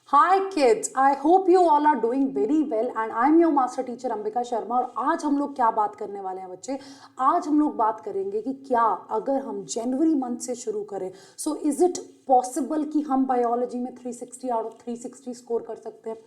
Hi kids, I hope you all are doing very well and I'm your master teacher Ambika Sharma. और आज हम लोग क्या बात करने वाले हैं बच्चे? आज हम लोग बात करेंगे कि क्या अगर हम जनवरी मंथ से शुरू करें, सो इज इट पॉसिबल कि हम बायोलॉजी में 360 आउट ऑफ 360 स्कोर कर सकते हैं?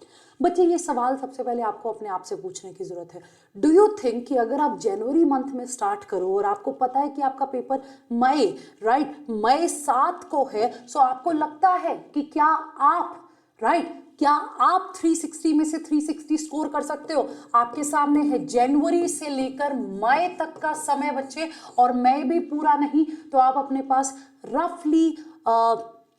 बच्चे ये सवाल सबसे पहले आपको अपने आप से पूछने की जरूरत है। डू यू थिंक कि अगर आप जनवरी मंथ में स्टार्ट करो और आपको पता है कि आपका पेपर मई 7 को है, सो आपको लगता है कि क्या आप क्या आप 360 में से 360 स्कोर कर सकते हो? आपके सामने है जनवरी से लेकर मई तक का समय बच्चे, और मई भी पूरा नहीं तो आप अपने पास रफली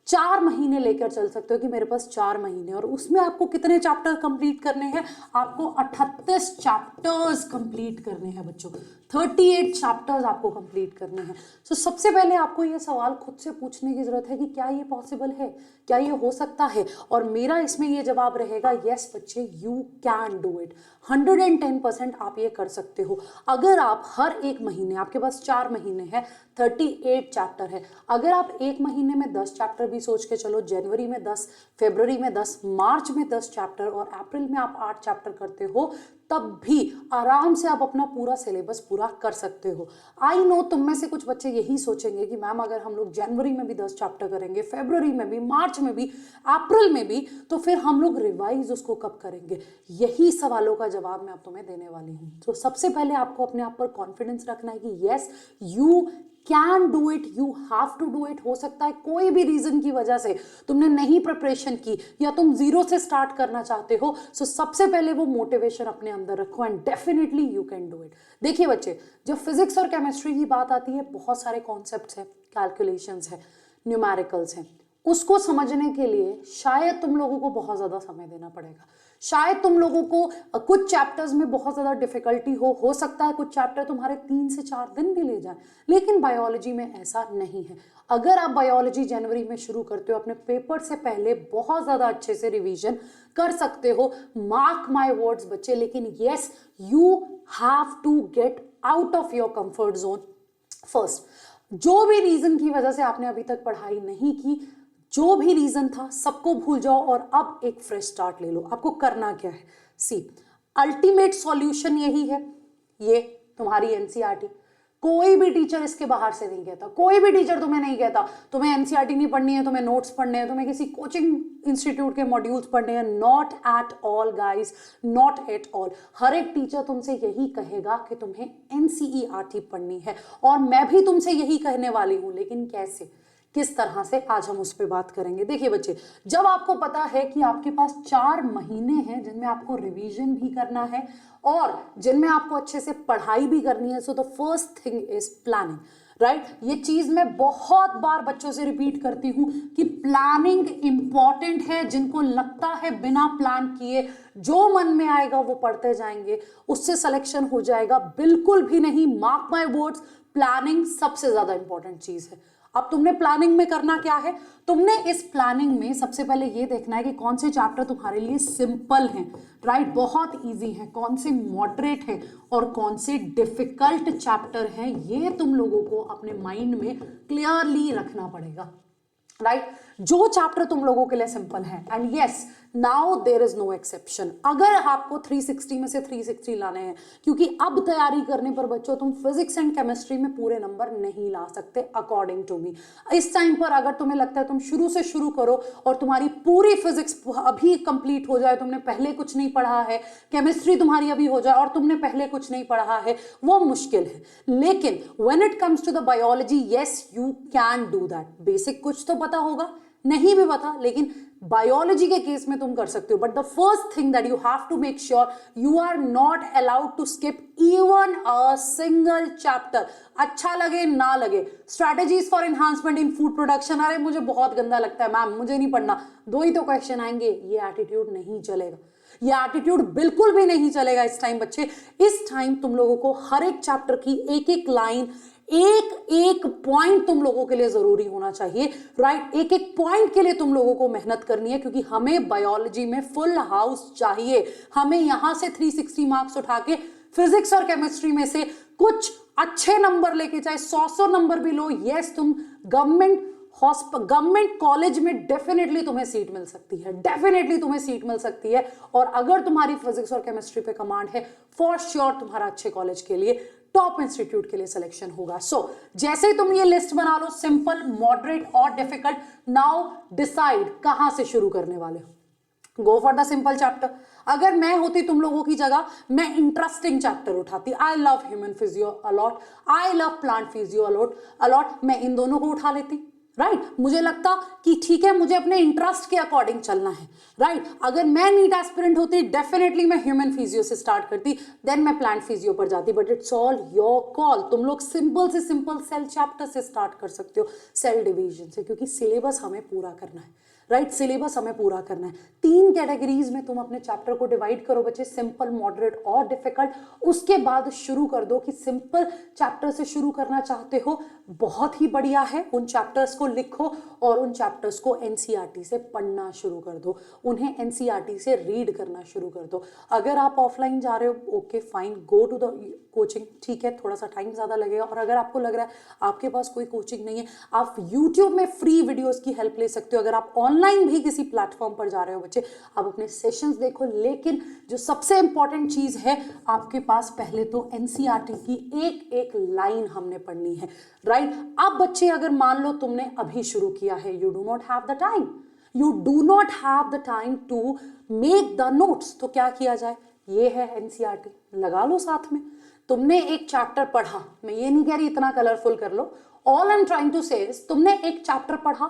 4 महीने लेकर चल सकते हो कि मेरे पास 4 महीने, और उसमें आपको कितने चैप्टर कंप्लीट करने हैं? आपको 38 चैप्टर्स कंप्लीट करने हैं बच्चों, 38 चैप्टर्स आपको कंप्लीट करने हैं। सो सबसे पहले आपको ये सवाल खुद से पूछने की जरूरत है कि क्या ये पॉसिबल है, क्या ये हो सकता है? और मेरा इसमें ये जवाब रहेगा यस बच्चे, यू कैन डू इट। 110% आप ये कर सकते हो। अगर आप हर एक महीने, आपके पास 4 महीने हैं, 38 चैप्टर है, अगर आप एक महीने में 10 चैप्टर भी सोच के चलो, जनवरी में 10, फरवरी में 10, मार्च में 10 चैप्टर और अप्रैल में आप 8 चैप्टर करते हो, तब भी आराम से आप अपना पूरा सिलेबस पूरा कर सकते हो। आई नो तुम में से कुछ बच्चे यही सोचेंगे कि मैम अगर हम लोग जनवरी में भी 10 चैप्टर करेंगे, फरवरी में भी, मार्च में भी, अप्रैल में भी, तो फिर हम लोग रिवाइज उसको कब करेंगे? यही सवालों का जवाब मैं अब तुम्हें देने वाली हूँ। तो सबसे पहले आपको अपने आप पर कॉन्फिडेंस रखना है कि yes you can do it, you have to do it. हो सकता है कोई भी रीजन की वजह से तुमने नहीं प्रिपरेशन की या तुम जीरो से स्टार्ट करना चाहते हो, सो सबसे पहले वो मोटिवेशन अपने अंदर रखो and definitely you can do it. देखिए बच्चे, जब फिजिक्स और केमिस्ट्री की बात आती है, बहुत सारे कॉन्सेप्ट्स हैं, कैलकुलेशंस है, न्यूमेरिकल्स हैं, उसको समझने के लिए शायद तुम लोगों को बहुत ज्यादा समय देना पड़ेगा। शायद तुम लोगों को कुछ चैप्टर्स में बहुत ज्यादा डिफिकल्टी हो सकता है कुछ चैप्टर तुम्हारे 3 से 4 दिन भी ले जाए, लेकिन बायोलॉजी में ऐसा नहीं है। अगर आप बायोलॉजी जनवरी में शुरू करते हो, अपने पेपर से पहले बहुत ज्यादा अच्छे से रिवीजन कर सकते हो। मार्क माय वर्ड्स बच्चे, लेकिन yes you have to get out of your comfort zone first. जो भी रीजन की वजह से आपने अभी तक पढ़ाई नहीं की, जो भी रीजन था, सबको भूल जाओ और अब एक फ्रेश स्टार्ट ले लो। आपको करना क्या है? सी, अल्टीमेट सॉल्यूशन यही है, ये तुम्हारी एनसीईआरटी। कोई भी टीचर इसके बाहर से नहीं कहता, कोई भी टीचर तुम्हें नहीं कहता तुम्हें एनसीईआरटी नहीं पढ़नी है, तुम्हें नोट्स पढ़ने हैं, तुम्हें किसी कोचिंग इंस्टीट्यूट के मॉड्यूल्स पढ़ने हैं। Not at all guys, not at all. हर एक टीचर तुमसे यही कहेगा कि तुम्हें एनसीईआरटी पढ़नी है, और मैं भी तुमसे यही कहने वाली हूं, लेकिन कैसे, किस तरह से, आज हम उस पर बात करेंगे। देखिए बच्चे, जब आपको पता है कि आपके पास 4 महीने हैं जिनमें आपको रिवीजन भी करना है और जिनमें आपको अच्छे से पढ़ाई भी करनी है, so the first thing is planning, right? ये चीज मैं बहुत बार बच्चों से रिपीट करती हूं कि प्लानिंग इंपॉर्टेंट है। जिनको लगता है बिना प्लान किए जो मन में आएगा वो पढ़ते जाएंगे, उससे सिलेक्शन हो जाएगा, बिल्कुल भी नहीं। मार्क माय वर्ड्स, प्लानिंग सबसे ज्यादा इंपॉर्टेंट चीज है। अब तुमने प्लानिंग में करना क्या है? तुमने इस प्लानिंग में सबसे पहले ये देखना है कि कौन से चैप्टर तुम्हारे लिए सिंपल हैं, राइट, बहुत इजी हैं, कौन से मॉडरेट हैं और कौन से डिफिकल्ट चैप्टर हैं। ये तुम लोगों को अपने माइंड में क्लियरली रखना पड़ेगा, राइट? जो चैप्टर तुम लोगों के लिए सिंपल है, and yes now there is no exception. अगर आपको 360 में से 360 लाने हैं, क्योंकि अब तैयारी करने पर बच्चों तुम फिजिक्स एंड केमिस्ट्री में पूरे नंबर नहीं ला सकते अकॉर्डिंग टू मी। इस टाइम पर अगर तुम्हें लगता है तुम शुरू से शुरू करो और तुम्हारी पूरी फिजिक्स अभी कंप्लीट हो जाए, तुमने पहले कुछ नहीं पढ़ा है, केमिस्ट्री तुम्हारी अभी हो जाए और तुमने पहले कुछ नहीं पढ़ा है, वो मुश्किल है। लेकिन when it comes to the biology, yes you can do that. Basic कुछ तो पता होगा, नहीं भी पता, लेकिन बायोलॉजी के केस में तुम कर सकते हो। But the first thing that you have to make sure, you are not allowed to skip even a single chapter, अच्छा लगे ना लगे। Strategies for enhancement in food production, अरे मुझे बहुत गंदा लगता है मैम, मुझे नहीं पढ़ना, 2 ही तो क्वेश्चन आएंगे, ये एटीट्यूड नहीं चलेगा। ये एटीट्यूड बिल्कुल भी नहीं चलेगा इस टाइम बच्चे। इस टाइम तुम लोगों को हर एक चैप्टर की एक एक लाइन, एक एक पॉइंट तुम लोगों के लिए जरूरी होना चाहिए, राइट? एक एक पॉइंट के लिए तुम लोगों को मेहनत करनी है, क्योंकि हमें बायोलॉजी में फुल हाउस चाहिए। हमें यहां से 360 मार्क्स उठा के फिजिक्स और केमिस्ट्री में से कुछ अच्छे नंबर लेके, चाहे 100 नंबर भी लो, यस तुम गवर्नमेंट गवर्नमेंट कॉलेज में डेफिनेटली तुम्हें सीट मिल सकती है, डेफिनेटली तुम्हें सीट मिल सकती है। और अगर तुम्हारी फिजिक्स और केमिस्ट्री पे कमांड है, फॉर श्योर तुम्हारा अच्छे कॉलेज के लिए, टॉप इंस्टीट्यूट के लिए सिलेक्शन होगा। सो जैसे ही तुम ये लिस्ट बना लो, सिंपल, मॉडरेट और डिफिकल्ट, नाउ डिसाइड कहां से शुरू करने वाले हो। गो फॉर द सिंपल चैप्टर। अगर मैं होती तुम लोगों की जगह, मैं इंटरेस्टिंग चैप्टर उठाती। I love human physiology, I love plant physiology, मैं इन दोनों को उठा लेती, राइट। मुझे लगता कि ठीक है, मुझे अपने इंटरेस्ट के अकॉर्डिंग चलना है, राइट। अगर मैं नीट एस्पिरेंट होती, डेफिनेटली मैं ह्यूमन फिजियो से स्टार्ट करती, देन मैं प्लांट फिजियो पर जाती। But it's all your call. तुम लोग सिंपल से सिंपल सेल चैप्टर से स्टार्ट कर सकते हो, सेल डिवीजन से, क्योंकि सिलेबस हमें पूरा करना है, राइट। सिलेबस हमें पूरा करना है। 3 कैटेगरीज में तुम अपने चैप्टर को डिवाइड करो बच्चे, सिंपल, मॉडरेट और डिफिकल्ट। उसके बाद शुरू कर दो कि सिंपल चैप्टर से शुरू करना चाहते हो, बहुत ही बढ़िया है। उन चैप्टर्स को लिखो और उन चैप्टर्स को एनसीईआरटी से पढ़ना शुरू कर दो, उन्हें एनसीईआरटी से रीड करना शुरू कर दो। अगर आप ऑफलाइन जा रहे हो, okay fine, go to the coaching, ठीक है, थोड़ा सा टाइम ज़्यादा लगेगा। और अगर आपको लग रहा है आपके पास कोई कोचिंग नहीं है, आप यूट्यूब में फ्री वीडियोस की हेल्प ले सकते हो। अगर आप ऑनलाइन भी किसी प्लेटफॉर्म पर जा रहे हो बच्चे, आप अपने सेशंस देखो। लेकिन जो सबसे इंपॉर्टेंट चीज़ है, आपके पास पहले तो एनसीईआरटी की एक एक लाइन हमने पढ़नी है, राइट। अब बच्चे, अगर मान लो तुमने अभी शुरू किया है, you do not have the time, you do not have the time to make the notes, तो क्या किया जाए? ये है एनसीईआरटी, लगा लो साथ में। तुमने एक चैप्टर पढ़ा, मैं ये नहीं कह रही इतना कलरफुल कर लो, all I am trying to say, तुमने एक चैप्टर पढ़ा,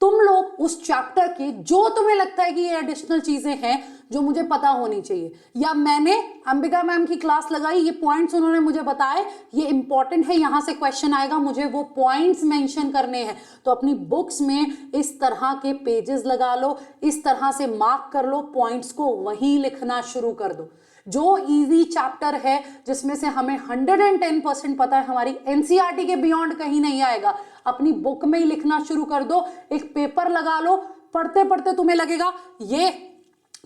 तुम लोग उस चैप्टर के जो तुम्हें लगता है कि ये एडिशनल चीजें हैं जो मुझे पता होनी चाहिए, या मैंने अंबिका मैम की क्लास लगाई, ये पॉइंट्स उन्होंने मुझे बताए, ये इंपॉर्टेंट है, यहां से क्वेश्चन आएगा, मुझे वो पॉइंट्स मेंशन करने हैं, तो अपनी बुक्स में इस तरह के पेजेस लगा लो, इस तरह से मार्क कर लो, पॉइंट्स को वहीं लिखना शुरू कर दो। जो इजी चैप्टर है, जिसमें से हमें 110% पता है, हमारी एनसीईआरटी के बियॉन्ड कहीं नहीं आएगा, अपनी बुक में ही लिखना शुरू कर दो। एक पेपर लगा लो, पढ़ते पढ़ते तुम्हें लगेगा ये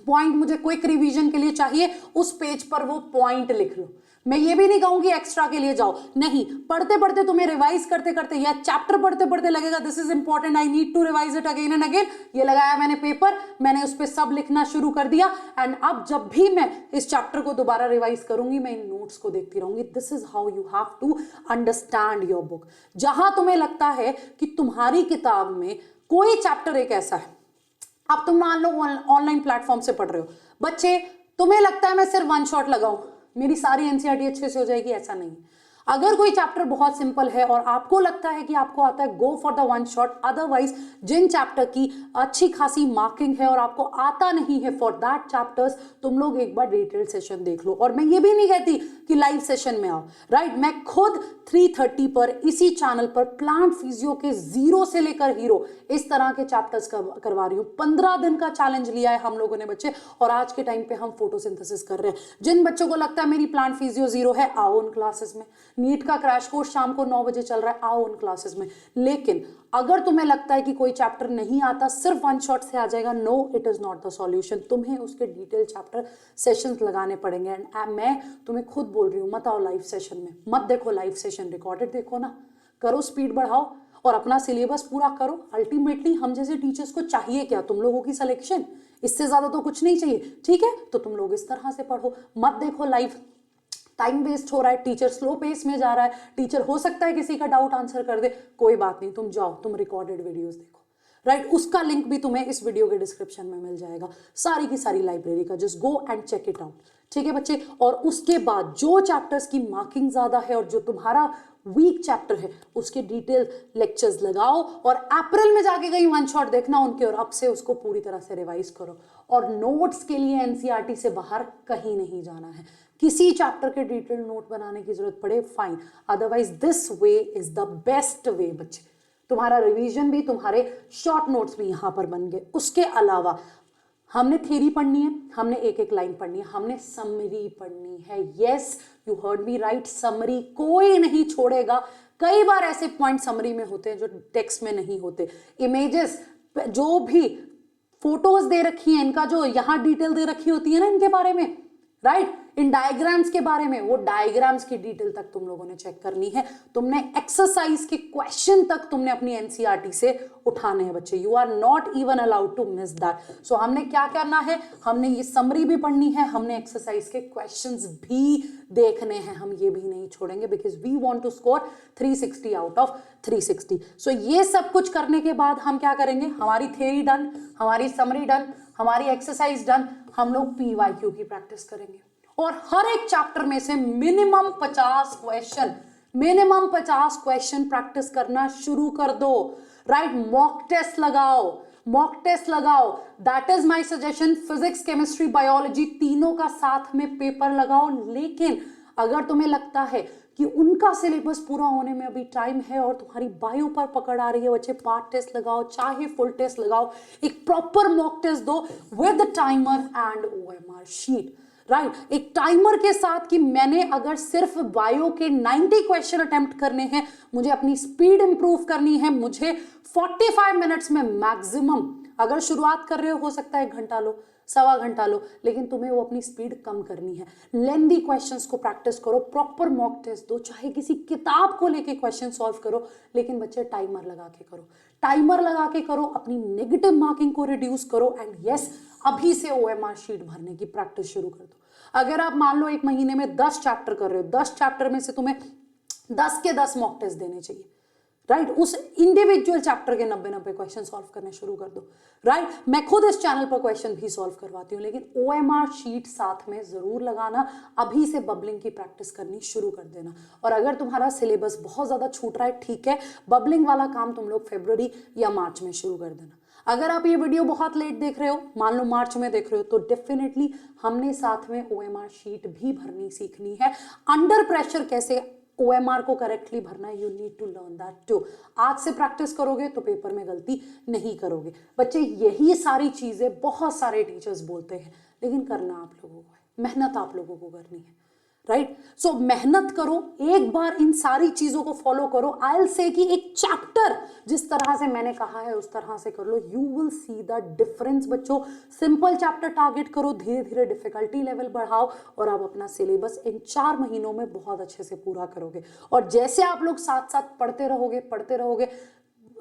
पॉइंट मुझे क्विक रिवीजन के लिए चाहिए, उस पेज पर वो पॉइंट लिख लो। मैं ये भी नहीं कहूंगी एक्स्ट्रा के लिए जाओ, नहीं, पढ़ते पढ़ते तुम्हें रिवाइज करते करते, या चैप्टर पढ़ते पढ़ते लगेगा this is important, I need to revise it again and again, ये लगाया मैंने पेपर, मैंने उस पर सब लिखना शुरू कर दिया। एंड अब जब भी मैं इस चैप्टर को दोबारा रिवाइज करूंगी, मैं इन नोट्स को देखती रहूंगी। This is how you have to understand your book. जहां तुम्हें लगता है कि तुम्हारी किताब में कोई चैप्टर एक ऐसा है, अब तुम मान लो ऑनलाइन प्लेटफॉर्म से पढ़ रहे हो बच्चे, तुम्हें लगता है मैं सिर्फ वन शॉट लगाऊं, मेरी सारी एनसीईआरटी अच्छे से हो जाएगी, ऐसा नहीं। अगर कोई चैप्टर बहुत सिंपल है और आपको लगता है कि आपको आता है, go for the one shot. Otherwise जिन चैप्टर की अच्छी खासी मार्किंग है और आपको आता नहीं है, फॉर दैट चैप्टर्स तुम लोग एक बार डिटेल सेशन देख लो। और मैं ये भी नहीं कहती कि लाइव सेशन में आओ, राइट। मैं खुद 3:30 पर इसी चैनल पर प्लांट फिजियो के 0 से लेकर हीरो इस तरह के चैप्टर्स करवा रही हूँ। 15 दिन का चैलेंज लिया है हम लोगों ने बच्चे, और आज के टाइम पे हम फोटोसिंथेसिस कर रहे हैं। जिन बच्चों को लगता है मेरी प्लांट फिजियो 0 है, आओ उन क्लासेस में। नीट का क्रैश कोर्स शाम को 9 बजे चल रहा है, आओ उन क्लासेस में। लेकिन अगर तुम्हें लगता है कि कोई चैप्टर नहीं आता, सिर्फ वन शॉट से आ जाएगा, no, it is not the solution. तुम्हें उसके डिटेल चैप्टर सेशंस लगाने पड़ेंगे। एंड मैं तुम्हें खुद बोल रही हूँ, मत आओ लाइव सेशन में, मत देखो लाइव सेशन, रिकॉर्डेड देखो ना, करो, स्पीड बढ़ाओ और अपना सिलेबस पूरा करो। अल्टीमेटली हम जैसे टीचर्स को चाहिए क्या? तुम लोगों की सिलेक्शन, इससे ज्यादा तो कुछ नहीं चाहिए, ठीक है। तो तुम लोग इस तरह से पढ़ो, मत देखो लाइव, टाइम वेस्ट हो रहा है, टीचर स्लो पेस में जा रहा है, टीचर हो सकता है किसी का डाउट आंसर कर दे, कोई बात नहीं, तुम जाओ, तुम रिकॉर्डेड वीडियोस देखो, राइट। उसका लिंक भी तुम्हें इस वीडियो के डिस्क्रिप्शन में मिल जाएगा, सारी की सारी लाइब्रेरी का, just go and check it out, ठीक है बच्चे। और उसके बाद जो चैप्टर्स की मार्किंग ज्यादा है और जो तुम्हारा वीक चैप्टर है, उसके डिटेल लेक्चर्स लगाओ, और अप्रैल में जाके कहीं वन शॉट देखना उनके, और अब से उसको पूरी तरह से रिवाइज करो। और नोट्स के लिए एनसीईआरटी से बाहर कहीं नहीं जाना है। किसी चैप्टर के डिटेल नोट बनाने की जरूरत पड़े, fine, otherwise this way is the best way बच्चे। तुम्हारा रिवीजन भी, तुम्हारे शॉर्ट नोट्स भी यहां पर बन गए। उसके अलावा हमने थ्योरी पढ़नी है, हमने एक एक लाइन पढ़नी है, हमने समरी पढ़नी है। Yes, you heard me right, summary कोई नहीं छोड़ेगा। कई बार ऐसे पॉइंट समरी में होते हैं जो टेक्स्ट में नहीं होते। इमेजेस, जो भी फोटोज दे रखी हैं, इनका जो यहाँ डिटेल दे रखी होती है ना इनके बारे में, राइट, इन डायग्राम्स के बारे में, वो डायग्राम्स की डिटेल तक तुम लोगों ने चेक करनी है। तुमने एक्सरसाइज के क्वेश्चन तक तुमने अपनी एनसीईआरटी से उठाने हैं बच्चे। You are not even allowed to miss that. So हमने क्या करना है, हमने ये समरी भी पढ़नी है, हमने एक्सरसाइज के क्वेश्चंस भी देखने हैं, हम ये भी नहीं छोड़ेंगे, because we want to score 360 out of 360। So ये सब कुछ करने के बाद हम क्या करेंगे, हमारी थ्योरी डन, हमारी समरी डन, हमारी एक्सरसाइज डन, हम लोग पीवाईक्यू की प्रैक्टिस करेंगे। और हर एक चैप्टर में से मिनिमम 50 क्वेश्चन प्रैक्टिस करना शुरू कर दो। राइट, मॉक टेस्ट लगाओ, that is my suggestion. Physics, chemistry, biology तीनों का साथ में पेपर लगाओ। लेकिन अगर तुम्हें लगता है कि उनका सिलेबस पूरा होने में अभी टाइम है और तुम्हारी बायो पर पकड़ आ रही है बच्चे, पार्ट टेस्ट लगाओ, चाहे फुल टेस्ट लगाओ, एक प्रॉपर मॉक टेस्ट दो with timer and OMR sheet. Right, एक टाइमर के साथ कि मैंने अगर सिर्फ बायो के 90 क्वेश्चन अटेम्प्ट करने हैं, मुझे अपनी स्पीड इंप्रूव करनी है, मुझे 45 मिनट्स में मैक्सिमम, अगर शुरुआत कर रहे हो सकता है 1 घंटा लो, 1.25 घंटा लो, लेकिन तुम्हें वो अपनी स्पीड कम करनी है। लेंदी क्वेश्चंस को प्रैक्टिस करो, प्रॉपर मॉक टेस्ट दो, चाहे किसी किताब को लेके क्वेश्चन सॉल्व करो, लेकिन बच्चे टाइमर लगा के करो, अपनी नेगेटिव मार्किंग को रिड्यूस करो। एंड यस, अभी से ओएमआर शीट भरने की प्रैक्टिस शुरू कर दो। अगर आप मान लो 1 महीने में 10 चैप्टर कर रहे हो, 10 चैप्टर में से तुम्हें 10 के 10 मॉक टेस्ट देने चाहिए। राइट, उस इंडिविजुअल चैप्टर के 90 क्वेश्चन सॉल्व करने शुरू कर दो। राइट, मैं खुद इस चैनल पर क्वेश्चन भी सॉल्व करवाती हूँ, लेकिन ओएमआर शीट साथ में जरूर लगाना। अभी से बबलिंग की प्रैक्टिस करनी शुरू कर देना। और अगर तुम्हारा सिलेबस बहुत ज्यादा छूट रहा है, ठीक है, बबलिंग वाला काम तुम लोग फरवरी या मार्च में शुरू कर देना। अगर आप ये वीडियो बहुत लेट देख रहे हो, मान लो मार्च में देख रहे हो, तो डेफिनेटली हमने साथ में ओएमआर शीट भी भरनी सीखनी है। अंडर प्रेशर कैसे ओएमआर को करेक्टली भरना है, you need to learn that too. आज से प्रैक्टिस करोगे तो पेपर में गलती नहीं करोगे बच्चे। यही सारी चीजें बहुत सारे टीचर्स बोलते हैं, लेकिन करना आप लोगों को है, मेहनत आप लोगों को करनी है। राइट, सो मेहनत करो, एक बार इन सारी चीजों को फॉलो करो। आई विल से कि एक चैप्टर जिस तरह से मैंने कहा है उस तरह से कर लो, you will see the difference बच्चों। सिंपल चैप्टर टारगेट करो, धीरे धीरे डिफिकल्टी लेवल बढ़ाओ, और आप अपना सिलेबस इन 4 महीनों में बहुत अच्छे से पूरा करोगे। और जैसे आप लोग साथ साथ पढ़ते रहोगे,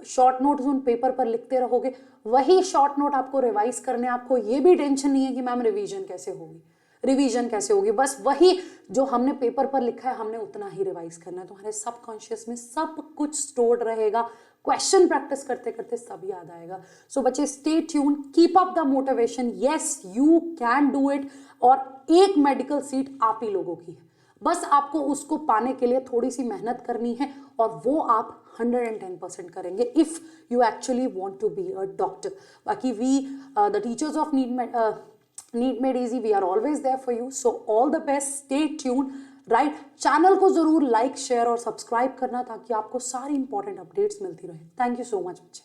शॉर्ट नोट्स उन पेपर पर लिखते रहोगे, वही शॉर्ट नोट आपको रिवाइज करने, आपको ये भी टेंशन नहीं है कि मैम रिवीजन कैसे होगी, बस वही जो हमने पेपर पर लिखा है हमने उतना ही रिवाइज करना है। तुम्हारे सबकॉन्शियस में सब कुछ स्टोर्ड रहेगा, क्वेश्चन प्रैक्टिस करते करते सब याद आएगा। सो बच्चे, stay tune, keep up the motivation, yes you can do it. और एक मेडिकल सीट आप ही लोगों की है, बस आपको उसको पाने के लिए थोड़ी सी मेहनत करनी है, और वो आप 110% करेंगे if you actually want to be a doctor. बाकी we the teachers of NEET made easy, we are always there for you. So all the best, stay tune. Right, channel को जरूर लाइक, शेयर और subscribe करना, ताकि आपको सारी important updates मिलती रहे। थैंक यू सो मच बच्चे।